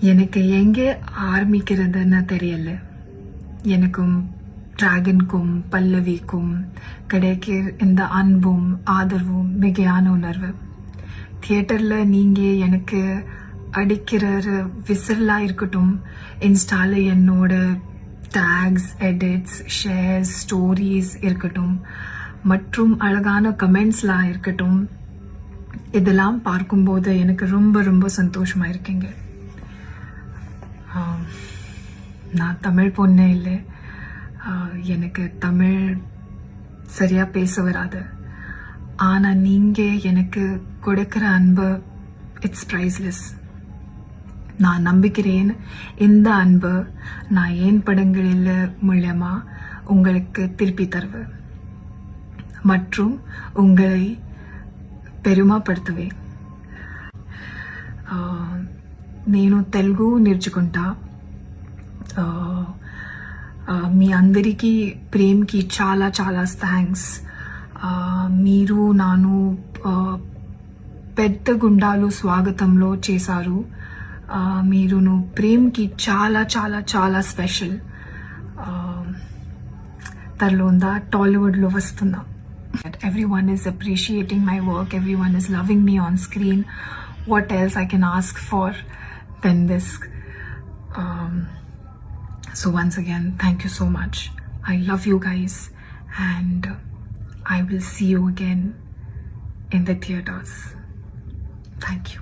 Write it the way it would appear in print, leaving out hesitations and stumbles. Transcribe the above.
எனக்கு எங்கே ஆரம்பிக்கிறதுன்னு தெரியல. எனக்கும் டிராகனுக்கும் பல்லவிக்கும் கிடைக்கிற இந்த அன்பும் ஆதரவும் மிகையான உணர்வு. தியேட்டரில் நீங்கள் எனக்கு அடிக்கிற விசிலாக இருக்கட்டும், இன்ஸ்டாவில் என்னோட டேக்ஸ், எடிட்ஸ், ஷேர்ஸ், ஸ்டோரிஸ் இருக்கட்டும், மற்றும் அழகான கமெண்ட்ஸ்லாம் இருக்கட்டும், இதெல்லாம் பார்க்கும்போது எனக்கு ரொம்ப ரொம்ப சந்தோஷமாக இருக்கீங்க. நான் தமிழ் பொண்ணே இல்லை, எனக்கு தமிழ் சரியாக பேச வராது. ஆனால் நீங்கள் எனக்கு கொடுக்குற அன்பு இட்ஸ் ப்ரைஸ்லெஸ். நான் நம்புகிறேன் இந்த அன்பு நான் என் படங்களில் மூலமா உங்களுக்கு திருப்பி தருவேன் மற்றும் உங்களை பெருமைப்படுத்துவேன். నేను తెలుగు నేర్చుకుంటా. మీ అందరికీ ప్రేమ్కి చాలా చాలా థ్యాంక్స్. మీరు నాను పెద్ద గుండాలు స్వాగతంలో చేశారు. మీరును ప్రేమ్కి చాలా చాలా చాలా స్పెషల్. తర్లోందా టాలీవుడ్లో వస్తున్నా. Everyone is appreciating my work. Everyone is loving me on screen. What else I can ask for than this? So once again, thank you so much. I love you guys, and I will see you again in the theaters. Thank you.